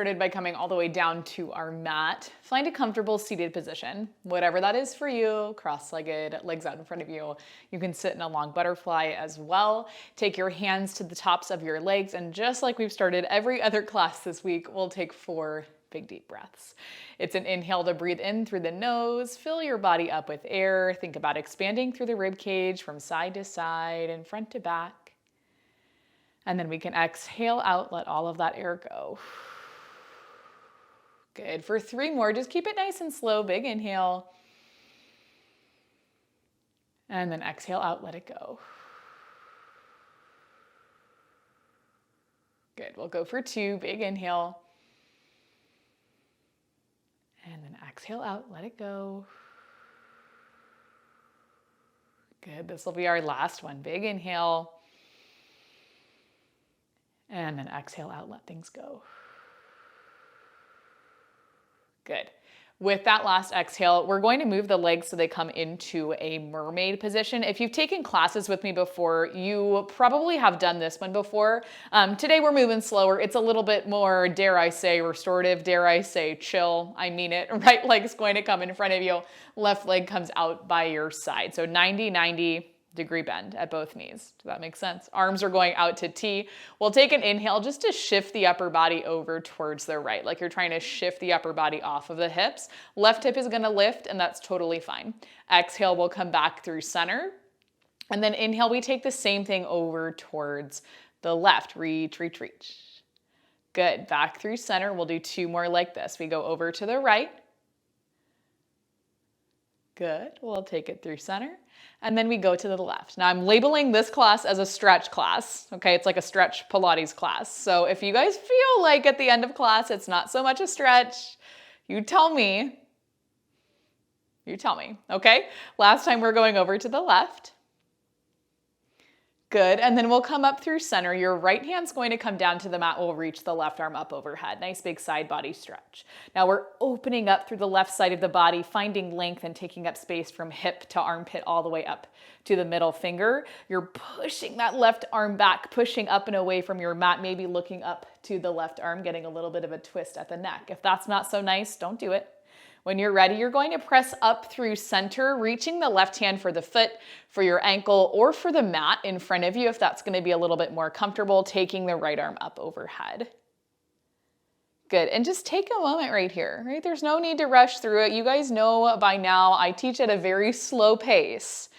started by coming all the way down to our mat. Find a comfortable seated position, whatever that is for you, cross-legged, legs out in front of you. You can sit in a long butterfly as well. Take your hands to the tops of your legs, and just like we've started every other class this week, we'll take 4 big deep breaths. It's an inhale to breathe in through the nose, fill your body up with air. Think about expanding through the rib cage from side to side and front to back. And then we can exhale out, let all of that air go. Good. For 3 more, just keep it nice and slow. Big inhale. And then exhale out, let it go. Good. We'll go for 2. Big inhale. And then exhale out, let it go. Good. This will be our last one. Big inhale. And then exhale out, let things go. Good. With that last exhale, we're going to move the legs so they come into a mermaid position. If you've taken classes with me before, you probably have done this one before. Today we're moving slower. It's a little bit more, dare I say, restorative, dare I say, chill. I mean it. Right leg's going to come in front of you. Left leg comes out by your side. So 90-90. Degree bend at both knees. Does that make sense? Arms are going out to T. We'll take an inhale just to shift the upper body over towards the right, like you're trying to shift the upper body off of the hips. Left hip is gonna lift, and that's totally fine. Exhale, we'll come back through center. And then inhale, we take the same thing over towards the left. Reach, reach, reach. Good, back through center. We'll do 2 more like this. We go over to the right. Good, we'll take it through center. And then we go to the left. Now I'm labeling this class as a stretch class, okay? It's like a stretch Pilates class. So if you guys feel like at the end of class, it's not so much a stretch, you tell me, okay? Last time we're going over to the left. Good, and then we'll come up through center. Your right hand's going to come down to the mat. We'll reach the left arm up overhead. Nice big side body stretch. Now we're opening up through the left side of the body, finding length and taking up space from hip to armpit all the way up to the middle finger. You're pushing that left arm back, pushing up and away from your mat, maybe looking up to the left arm, getting a little bit of a twist at the neck. If that's not so nice, don't do it. When you're ready, you're going to press up through center, reaching the left hand for the foot, for your ankle, or for the mat in front of you if that's going to be a little bit more comfortable, taking the right arm up overhead. Good, and just take a moment right here, right? There's no need to rush through it. You guys know by now I teach at a very slow pace,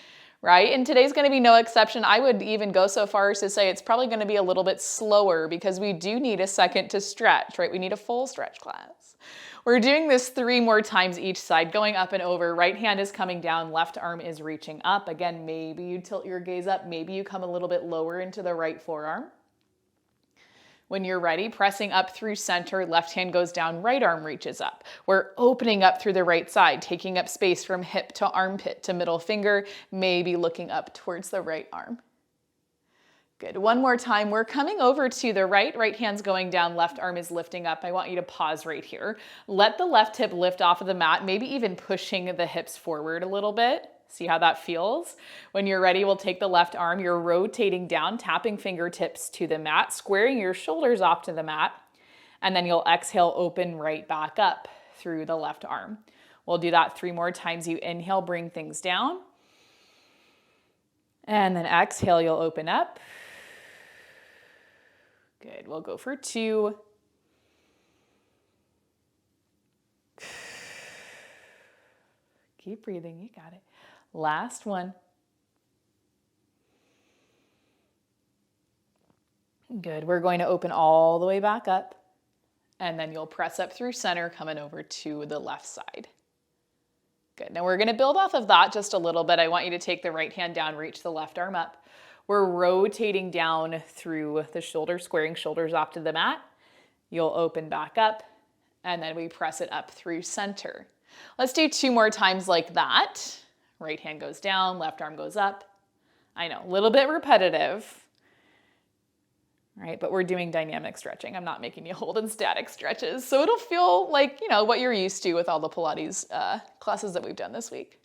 right? And today's going to be no exception. I would even go so far as to say it's probably going to be a little bit slower because we do need a second to stretch, right? We need a full stretch class. We're doing this 3 more times each side, going up and over. Right hand is coming down, left arm is reaching up. Again, maybe you tilt your gaze up, maybe you come a little bit lower into the right forearm. When you're ready, pressing up through center, left hand goes down, right arm reaches up. We're opening up through the right side, taking up space from hip to armpit to middle finger, maybe looking up towards the right arm. Good, 1 more time. We're coming over to the right hand's going down, left arm is lifting up. I want you to pause right here. Let the left hip lift off of the mat, maybe even pushing the hips forward a little bit. See how that feels? When you're ready, we'll take the left arm. You're rotating down, tapping fingertips to the mat, squaring your shoulders off to the mat, and then you'll exhale, open right back up through the left arm. We'll do that 3 more times. You inhale, bring things down, and then exhale, you'll open up. Good, we'll go for 2. Keep breathing, you got it. Last one. Good, we're going to open all the way back up, and then you'll press up through center, coming over to the left side. Good, now we're gonna build off of that just a little bit. I want you to take the right hand down, reach the left arm up. We're rotating down through the shoulder, squaring shoulders off to the mat. You'll open back up, and then we press it up through center. Let's do 2 more times like that. Right hand goes down, left arm goes up. I know, a little bit repetitive, right? But we're doing dynamic stretching. I'm not making you hold in static stretches. So it'll feel like, you know, what you're used to with all the Pilates classes that we've done this week.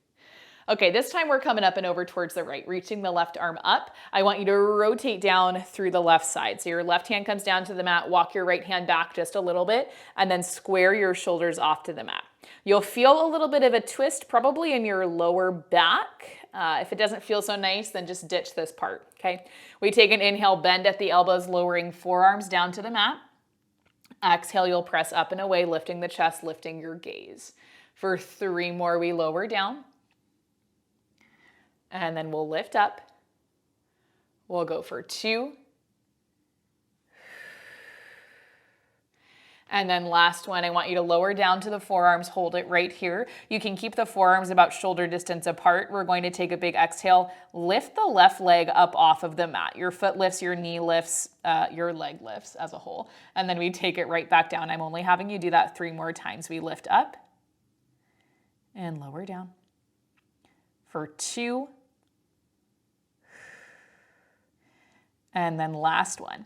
Okay, this time we're coming up and over towards the right, reaching the left arm up. I want you to rotate down through the left side. So your left hand comes down to the mat, walk your right hand back just a little bit, and then square your shoulders off to the mat. You'll feel a little bit of a twist probably in your lower back. If it doesn't feel so nice, then just ditch this part, okay? We take an inhale, bend at the elbows, lowering forearms down to the mat. Exhale, you'll press up and away, lifting the chest, lifting your gaze. For 3 more, we lower down. And then we'll lift up. We'll go for 2. And then last one, I want you to lower down to the forearms, hold it right here. You can keep the forearms about shoulder distance apart. We're going to take a big exhale, lift the left leg up off of the mat. Your foot lifts, your knee lifts, your leg lifts as a whole. And then we take it right back down. I'm only having you do that 3 more times. We lift up and lower down. For 2. And then last one.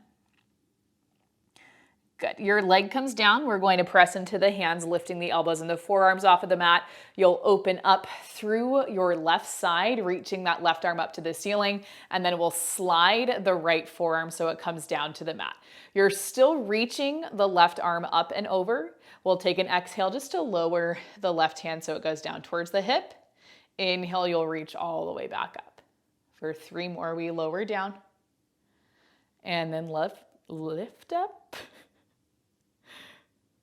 Good. Your leg comes down. We're going to press into the hands, lifting the elbows and the forearms off of the mat. You'll open up through your left side, reaching that left arm up to the ceiling, and then we'll slide the right forearm so it comes down to the mat. You're still reaching the left arm up and over. We'll take an exhale just to lower the left hand so it goes down towards the hip. Inhale, you'll reach all the way back up. For 3 more, we lower down. And then lift up.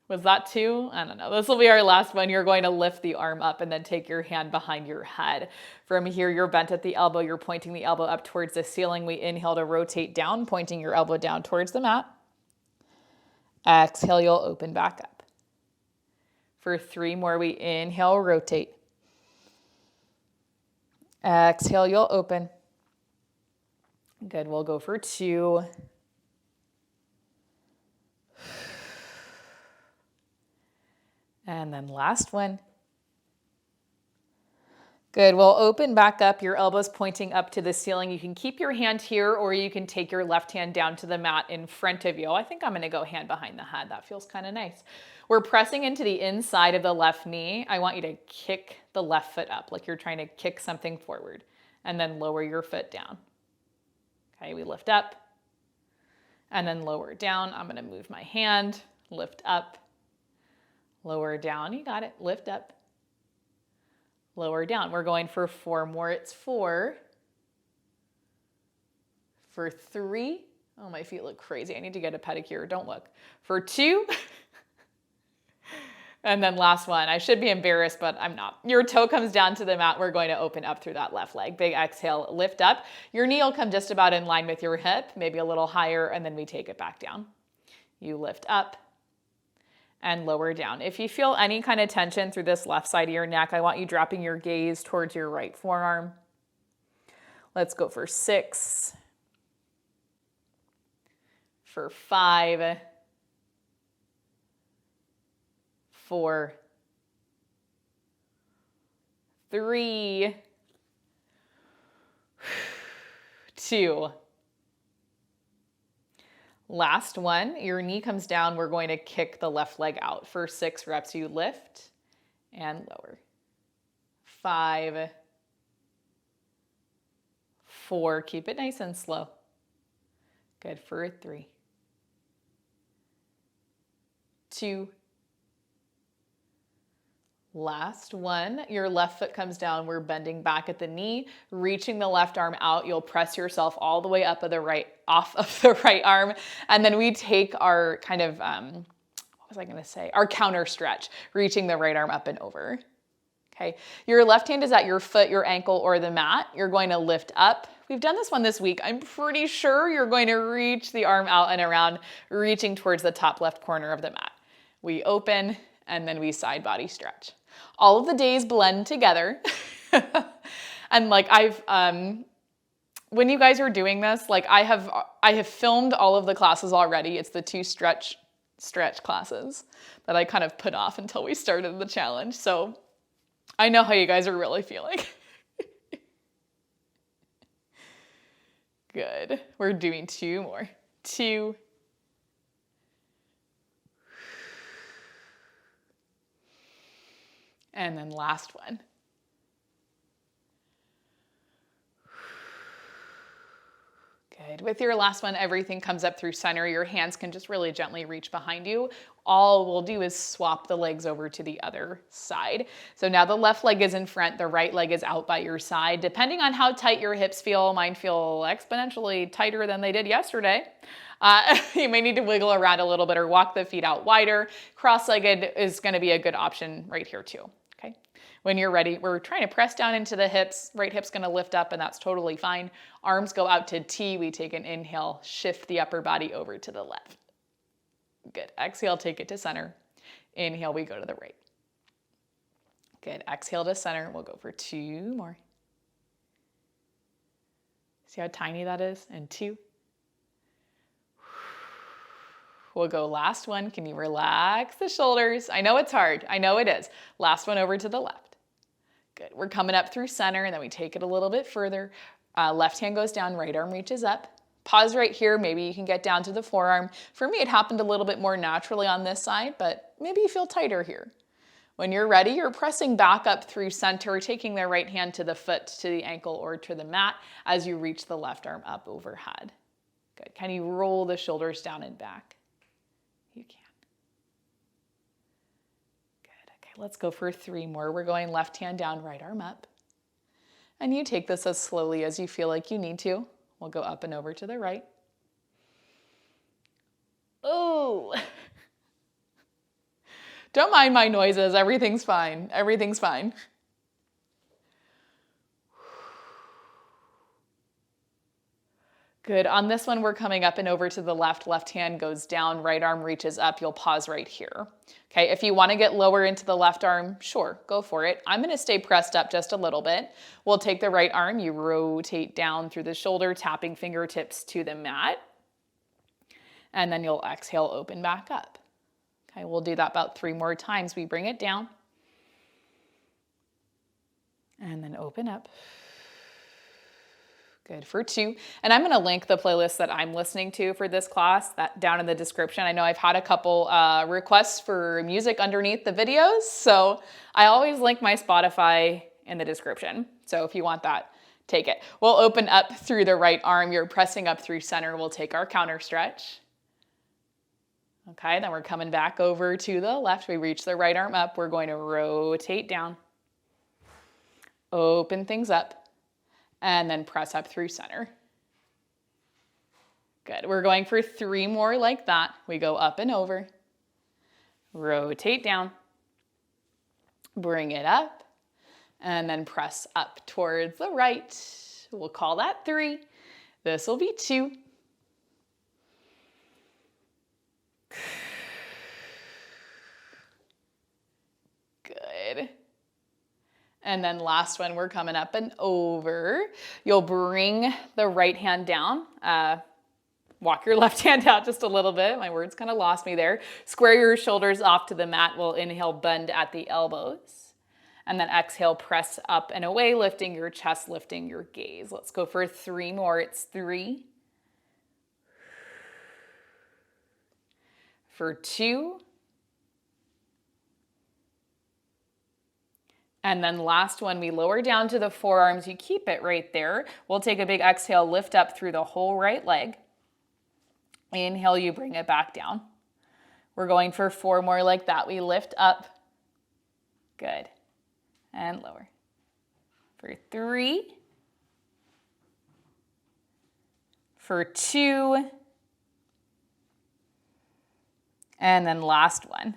Was that 2? I don't know. This will be our last one. You're going to lift the arm up and then take your hand behind your head. From here, you're bent at the elbow. You're pointing the elbow up towards the ceiling. We inhale to rotate down, pointing your elbow down towards the mat. Exhale, you'll open back up. For 3 more, we inhale, rotate. Exhale, you'll open. Good, we'll go for 2. And then last one. Good, we'll open back up, your elbows pointing up to the ceiling. You can keep your hand here or you can take your left hand down to the mat in front of you. I think I'm gonna go hand behind the head. That feels kind of nice. We're pressing into the inside of the left knee. I want you to kick the left foot up like you're trying to kick something forward and then lower your foot down. Okay, we lift up and then lower down. I'm gonna move my hand, lift up, lower down. You got it, lift up, lower down. We're going for 4 more. It's 4. For 3. Oh, my feet look crazy. I need to get a pedicure. Don't look. For 2. And then last one. I should be embarrassed, but I'm not. Your toe comes down to the mat. We're going to open up through that left leg. Big exhale, lift up. Your knee will come just about in line with your hip, maybe a little higher, and then we take it back down. You lift up and lower down. If you feel any kind of tension through this left side of your neck, I want you dropping your gaze towards your right forearm. Let's go for 6. For 5. 4. 3. 2. Last one, your knee comes down. We're going to kick the left leg out. For 6 reps, you lift and lower. 5. 4, keep it nice and slow. Good, for 3. 2. Last one, your left foot comes down. We're bending back at the knee, reaching the left arm out. You'll press yourself all the way up of the right, off of the right arm. And then we take our kind of, what was I gonna say? Our counter stretch, reaching the right arm up and over. Okay, your left hand is at your foot, your ankle, or the mat. You're going to lift up. We've done this one this week. I'm pretty sure you're going to reach the arm out and around, reaching towards the top left corner of the mat. We open and then we side body stretch. All of the days blend together. And like when you guys are doing this, like I have filmed all of the classes already. It's the 2 stretch classes that I kind of put off until we started the challenge. So I know how you guys are really feeling. Good. We're doing 2 more. 2. And then last one. Good. With your last one, everything comes up through center. Your hands can just really gently reach behind you. All we'll do is swap the legs over to the other side. So now the left leg is in front, the right leg is out by your side. Depending on how tight your hips feel, mine feel exponentially tighter than they did yesterday. You may need to wiggle around a little bit or walk the feet out wider. Cross-legged is going to be a good option right here too. Okay. When you're ready, we're trying to press down into the hips. Right hip's going to lift up, and that's totally fine. Arms go out to T. We take an inhale, shift the upper body over to the left. Good. Exhale, take it to center. Inhale, we go to the right. Good. Exhale to center. We'll go for 2 more. See how tiny that is? And 2. We'll go last one. Can you relax the shoulders? I know it's hard. I know it is. Last one over to the left. Good. We're coming up through center, and then we take it a little bit further. Left hand goes down, right arm reaches up. Pause right here. Maybe you can get down to the forearm. For me, it happened a little bit more naturally on this side, but maybe you feel tighter here. When you're ready, you're pressing back up through center, taking the right hand to the foot, to the ankle, or to the mat as you reach the left arm up overhead. Good. Can you roll the shoulders down and back? You can. Good. Okay, let's go for 3 more. We're going left hand down, right arm up. And you take this as slowly as you feel like you need to. We'll go up and over to the right. Oh. Don't mind my noises. Everything's fine. Everything's fine. Good. On this one, we're coming up and over to the left. Left hand goes down, right arm reaches up. You'll pause right here. Okay, if you want to get lower into the left arm, sure, go for it. I'm going to stay pressed up just a little bit. We'll take the right arm, you rotate down through the shoulder, tapping fingertips to the mat. And then you'll exhale, open back up. Okay, we'll do that about 3 more times. We bring it down. And then open up. Good, for 2. And I'm going to link the playlist that I'm listening to for this class that down in the description. I know I've had a couple requests for music underneath the videos, so I always link my Spotify in the description. So if you want that, take it. We'll open up through the right arm. You're pressing up through center. We'll take our counter stretch. Okay, then we're coming back over to the left. We reach the right arm up. We're going to rotate down. Open things up. And then press up through center. Good. We're going for 3 more like that. We go up and over. Rotate down. Bring it up. And then press up towards the right. We'll call that 3. This will be 2. Good. And then last one, we're coming up and over. You'll bring the right hand down. Walk your left hand out just a little bit. My words kind of lost me there. Square your shoulders off to the mat. We'll inhale, bend at the elbows. And then exhale, press up and away, lifting your chest, lifting your gaze. Let's go for 3 more. It's 3. For 2. And then last one, we lower down to the forearms. You keep it right there. We'll take a big exhale, lift up through the whole right leg. Inhale, you bring it back down. We're going for 4 more like that. We lift up. Good. And lower. For 3. For 2. And then last one.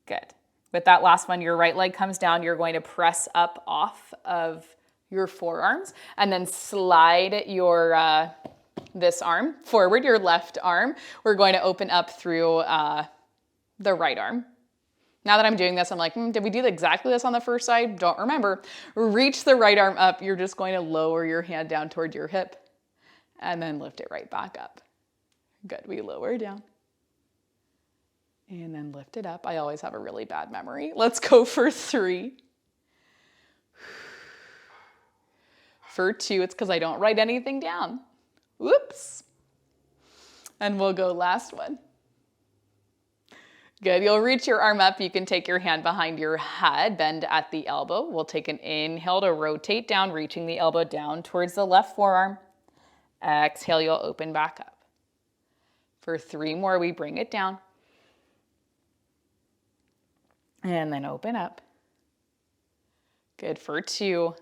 Good. With that last one, your right leg comes down. You're going to press up off of your forearms and then slide your this arm forward, your left arm. We're going to open up through the right arm. Now that I'm doing this, I'm like, did we do exactly this on the first side? Don't remember. Reach the right arm up. You're just going to lower your hand down toward your hip and then lift it right back up. Good. We lower down. And then lift it up. I always have a really bad memory. Let's go for 3. For 2, it's because I don't write anything down. Whoops. And we'll go last one. Good. You'll reach your arm up. You can take your hand behind your head, bend at the elbow. We'll take an inhale to rotate down, reaching the elbow down towards the left forearm. Exhale, you'll open back up. For 3 more, we bring it down. And then open up. Good for 2.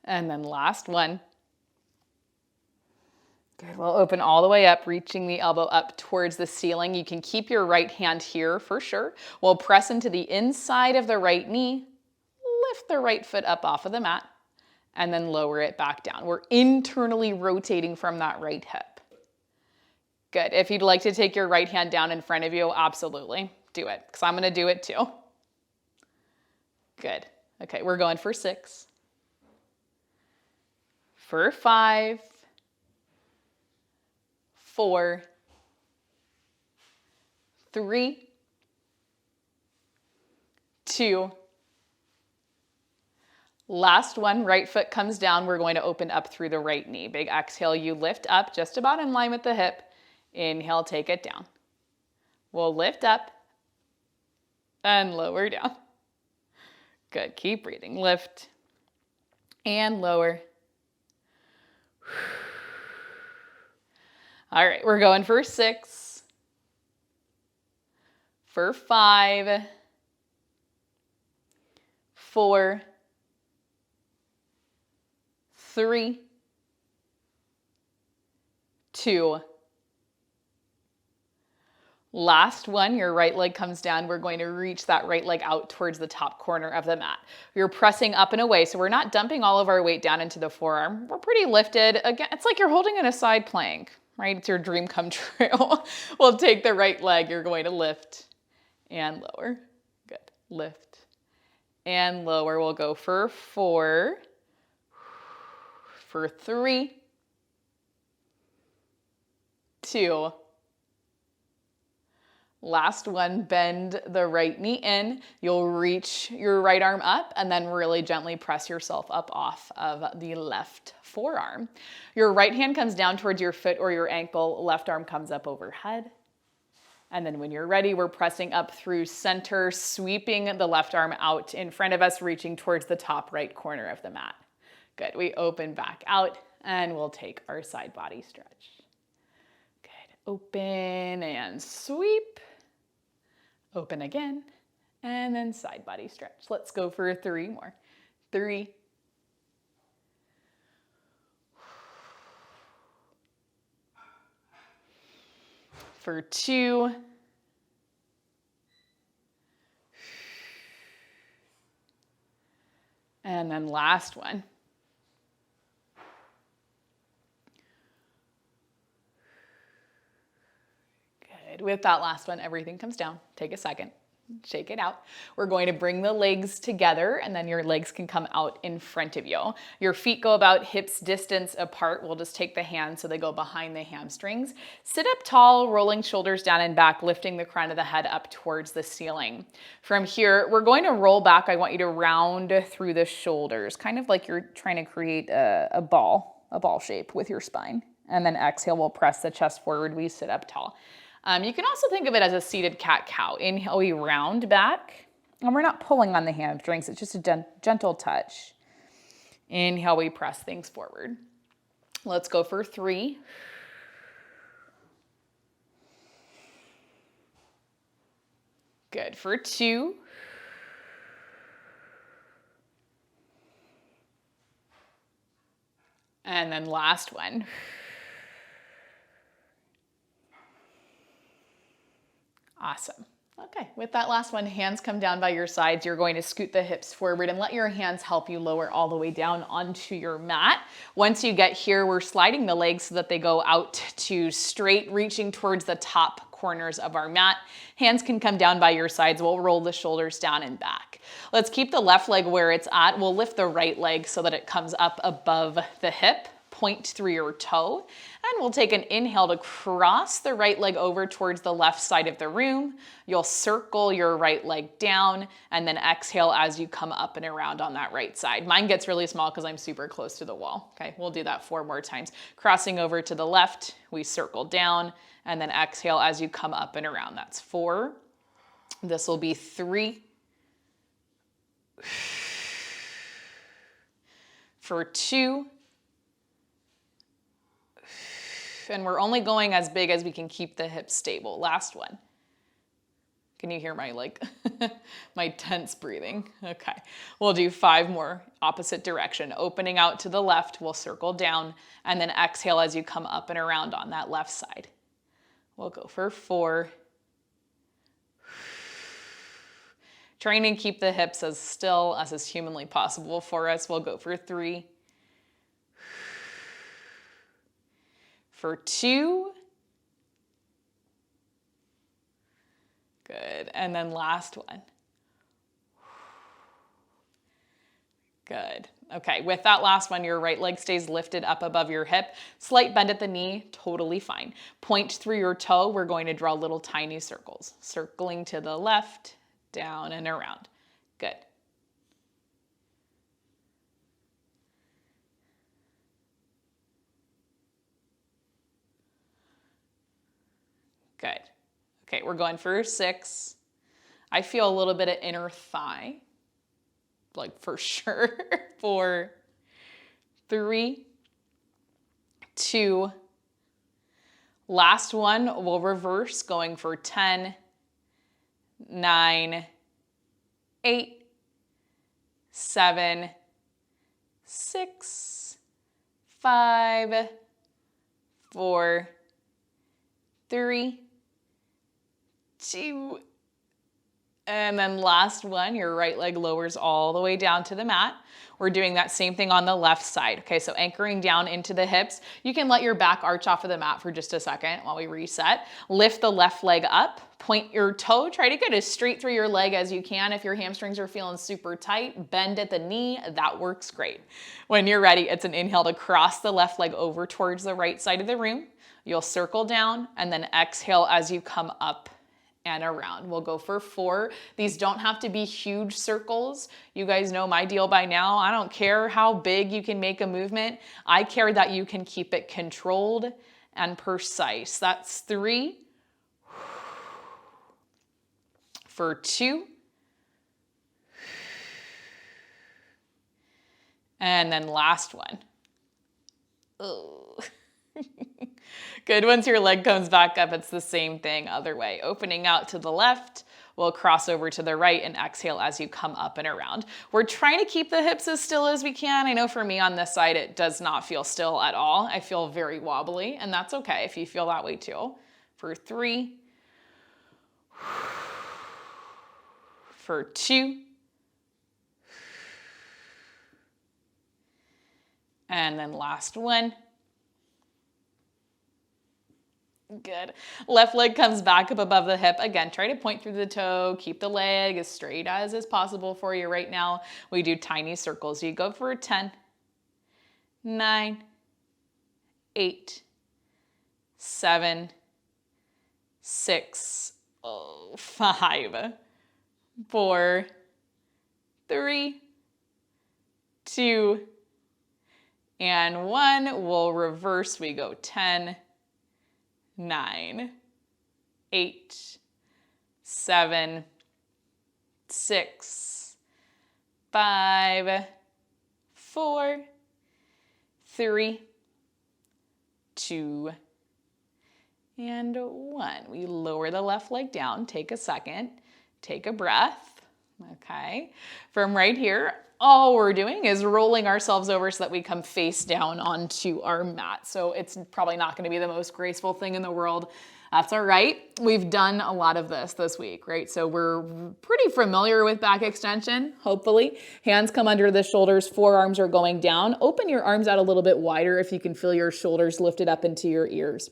And then last one. Good, we'll open all the way up, reaching the elbow up towards the ceiling. You can keep your right hand here for sure. We'll press into the inside of the right knee, lift the right foot up off of the mat, and then lower it back down. We're internally rotating from that right hip. Good, if you'd like to take your right hand down in front of you, absolutely do it, because I'm gonna do it too. Good, okay, we're going for 6. For 5, 4, 3, 2. Last one, right foot comes down. We're going to open up through the right knee. Big exhale, you lift up just about in line with the hip. Inhale, take it down. We'll lift up and lower down. Good, keep breathing. Lift and lower. All right, we're going for 6, for 5, 4, 3, 2. Last one, your right leg comes down. We're going to reach that right leg out towards the top corner of the mat. You're pressing up and away, so we're not dumping all of our weight down into the forearm. We're pretty lifted. Again, it's like you're holding in a side plank, right? It's your dream come true. We'll take the right leg. You're going to lift and lower. Good. Lift and lower. We'll go for 4, for 3, 2. Last one, bend the right knee in. You'll reach your right arm up and then really gently press yourself up off of the left forearm. Your right hand comes down towards your foot or your ankle. Left arm comes up overhead. And then when you're ready, we're pressing up through center, sweeping the left arm out in front of us, reaching towards the top right corner of the mat. Good, we open back out and we'll take our side body stretch. Good, open and sweep. Open again, and then side body stretch. Let's go for 3 more. 3, for 2, and then last one. With that last one, everything comes down. Take a second, shake it out. We're going to bring the legs together and then your legs can come out in front of you. Your feet go about hips distance apart. We'll just take the hands so they go behind the hamstrings. Sit up tall, rolling shoulders down and back, lifting the crown of the head up towards the ceiling. From here, we're going to roll back. I want you to round through the shoulders, kind of like you're trying to create a ball shape with your spine. And then exhale, we'll press the chest forward. We sit up tall. You can also think of it as a seated cat-cow. Inhale, we round back, and we're not pulling on the hamstrings. It's just a gentle touch. Inhale, we press things forward. Let's go for 3. Good, for 2. And then last one. Awesome. Okay, with that last one, hands come down by your sides. You're going to scoot the hips forward and let your hands help you lower all the way down onto your mat. Once you get here, we're sliding the legs so that they go out to straight, reaching towards the top corners of our mat. Hands can come down by your sides. We'll roll the shoulders down and back. Let's keep the left leg where it's at. We'll lift the right leg so that it comes up above the hip. Point through your toe, and we'll take an inhale to cross the right leg over towards the left side of the room. You'll circle your right leg down and then exhale as you come up and around on that right side. Mine gets really small because I'm super close to the wall. Okay, we'll do that 4 more times. Crossing over to the left, we circle down and then exhale as you come up and around. That's 4. This will be 3. For 2. And we're only going as big as we can keep the hips stable. Last one. Can you hear my my tense breathing? Okay, we'll do 5 more, opposite direction. Opening out to the left, we'll circle down, and then exhale as you come up and around on that left side. We'll go for 4. Trying to keep the hips as still as is humanly possible for us. We'll go for 3. For 2. Good. And then last one. Good. Okay, with that last one, your right leg stays lifted up above your hip. Slight bend at the knee, totally fine. Point through your toe. We're going to draw little tiny circles. Circling to the left, down and around. Good. Good. Okay, we're going for 6. I feel a little bit of inner thigh, like for sure. 4, 3, 2. Last one, we'll reverse, going for 10, 9, 8, 7, 6, 5, 4, 3, 2, and then last one, your right leg lowers all the way down to the mat. We're doing that same thing on the left side. Okay, so anchoring down into the hips. You can let your back arch off of the mat for just a second while we reset. Lift the left leg up, point your toe, try to get as straight through your leg as you can. If your hamstrings are feeling super tight, bend at the knee, that works great. When you're ready, it's an inhale to cross the left leg over towards the right side of the room. You'll circle down and then exhale as you come up and around. We'll go for 4. These don't have to be huge circles. You guys know my deal by now. I don't care how big you can make a movement. I care that you can keep it controlled and precise. That's 3. For 2. And then last one. Oh. Good. Once your leg comes back up, it's the same thing other way. Opening out to the left, we'll cross over to the right and exhale as you come up and around. We're trying to keep the hips as still as we can. I know for me on this side, it does not feel still at all. I feel very wobbly, and that's okay if you feel that way too. For 3, for 2, and then last one. Good. Left leg comes back up above the hip. Again, try to point through the toe. Keep the leg as straight as is possible for you right now. We do tiny circles. You go for 10, 9, 8, 7, 6, 5, 4, 3, 2, and 1. We'll reverse. We go 10, 9, 8, 7, 6, 5, 4, 3, 2, and 1. We lower the left leg down. Take a second. Take a breath. Okay. From right here, all we're doing is rolling ourselves over so that we come face down onto our mat. So it's probably not going to be the most graceful thing in the world. That's all right. We've done a lot of this week, right? So we're pretty familiar with back extension, hopefully. Hands come under the shoulders, forearms are going down. Open your arms out a little bit wider if you can feel your shoulders lifted up into your ears.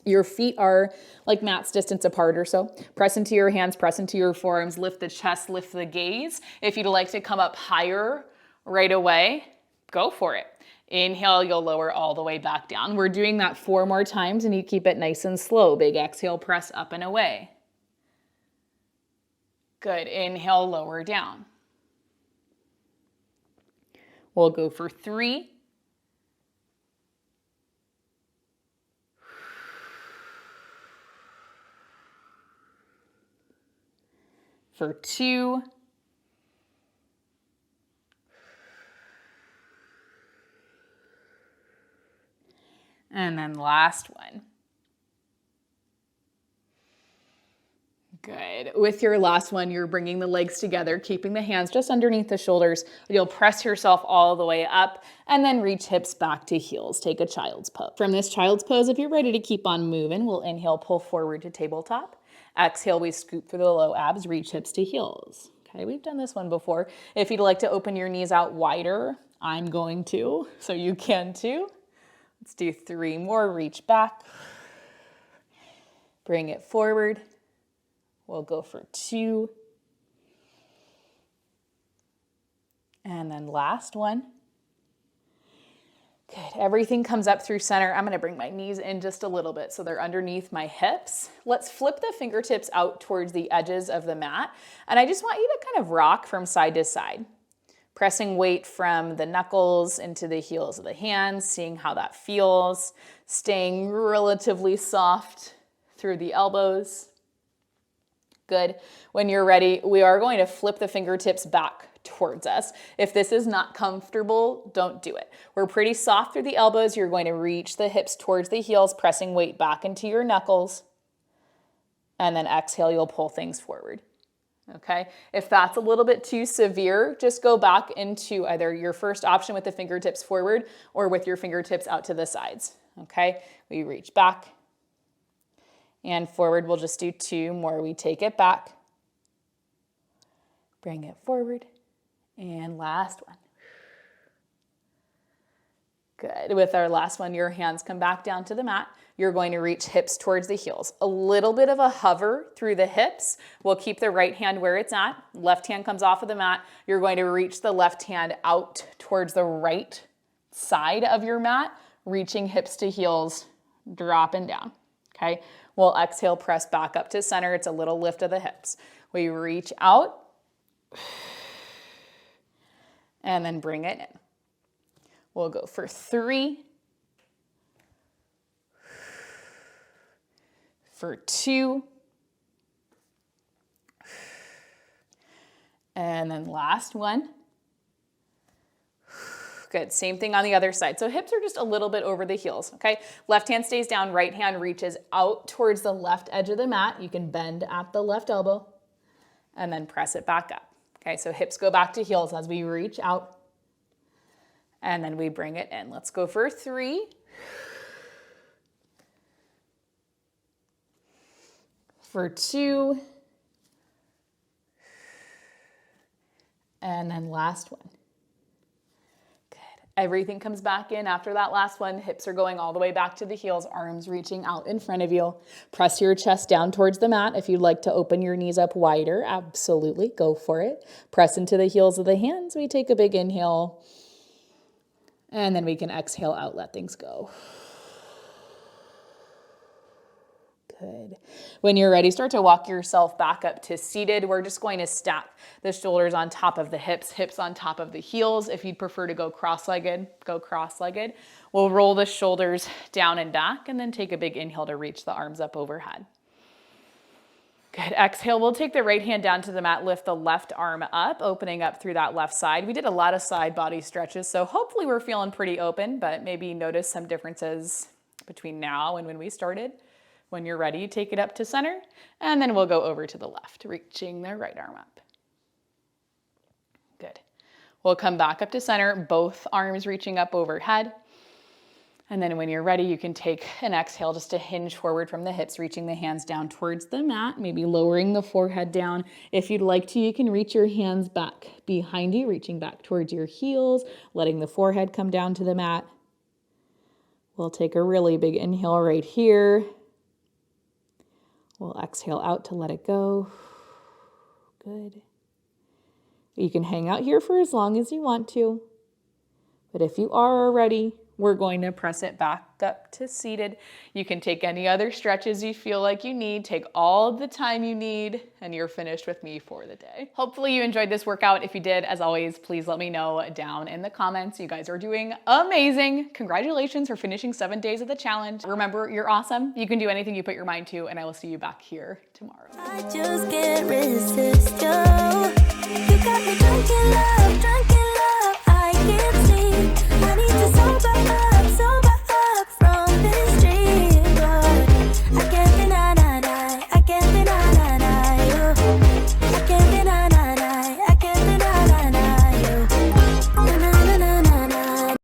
Your feet are like mat's distance apart or so. Press into your hands, press into your forearms, lift the chest, lift the gaze. If you'd like to come up higher right away, go for it. Inhale, you'll lower all the way back down. We're doing that 4 more times and you keep it nice and slow. Big exhale, press up and away. Good. Inhale, lower down. We'll go for 3. For 2. And then last one. Good. With your last one, you're bringing the legs together, keeping the hands just underneath the shoulders. You'll press yourself all the way up and then reach hips back to heels. Take a child's pose. From this child's pose, if you're ready to keep on moving, we'll inhale, pull forward to tabletop. Exhale, we scoop through the low abs, reach hips to heels. Okay, we've done this one before. If you'd like to open your knees out wider, I'm going to, so you can too. Let's do 3 more. Reach back. Bring it forward. We'll go for 2. And then last one. Good. Everything comes up through center. I'm going to bring my knees in just a little bit so they're underneath my hips. Let's flip the fingertips out towards the edges of the mat. And I just want you to kind of rock from side to side, pressing weight from the knuckles into the heels of the hands, seeing how that feels, staying relatively soft through the elbows. Good. When you're ready, we are going to flip the fingertips back towards us. If this is not comfortable, don't do it. We're pretty soft through the elbows. You're going to reach the hips towards the heels, pressing weight back into your knuckles. And then exhale, you'll pull things forward. Okay. If that's a little bit too severe, just go back into either your first option with the fingertips forward or with your fingertips out to the sides. Okay. We reach back and forward. We'll just do 2 more. We take it back, bring it forward, and last one. Good. With our last one, your hands come back down to the mat. You're going to reach hips towards the heels. A little bit of a hover through the hips. We'll keep the right hand where it's at. Left hand comes off of the mat. You're going to reach the left hand out towards the right side of your mat, reaching hips to heels, dropping down. Okay. We'll exhale, press back up to center. It's a little lift of the hips. We reach out and then bring it in. We'll go for 3, for 2, and then last one. Good. Same thing on the other side. So hips are just a little bit over the heels. Okay. Left hand stays down. Right hand reaches out towards the left edge of the mat. You can bend at the left elbow and then press it back up. Okay. So hips go back to heels as we reach out and then we bring it in. Let's go for 3. For 2. And then last one. Everything comes back in after that last one. Hips are going all the way back to the heels, arms reaching out in front of you. Press your chest down towards the mat. If you'd like to open your knees up wider, absolutely, go for it. Press into the heels of the hands. We take a big inhale, and then we can exhale out, let things go. Good. When you're ready, start to walk yourself back up to seated. We're just going to stack the shoulders on top of the hips, hips on top of the heels. If you'd prefer to go cross-legged, go cross-legged. We'll roll the shoulders down and back and then take a big inhale to reach the arms up overhead. Good. Exhale, we'll take the right hand down to the mat, lift the left arm up, opening up through that left side. We did a lot of side body stretches, so hopefully we're feeling pretty open, but maybe notice some differences between now and when we started. When you're ready, take it up to center, and then we'll go over to the left, reaching the right arm up. Good. We'll come back up to center, both arms reaching up overhead. And then when you're ready, you can take an exhale just to hinge forward from the hips, reaching the hands down towards the mat, maybe lowering the forehead down. If you'd like to, you can reach your hands back behind you, reaching back towards your heels, letting the forehead come down to the mat. We'll take a really big inhale right here. We'll exhale out to let it go. Good. You can hang out here for as long as you want to. But if you are ready, we're going to press it back up to seated. You can take any other stretches you feel like you need. Take all the time you need, and you're finished with me for the day. Hopefully you enjoyed this workout. If you did, as always, please let me know down in the comments. You guys are doing amazing. Congratulations for finishing 7 days of the challenge. Remember, you're awesome. You can do anything you put your mind to, and I will see you back here tomorrow. I just can't resist you.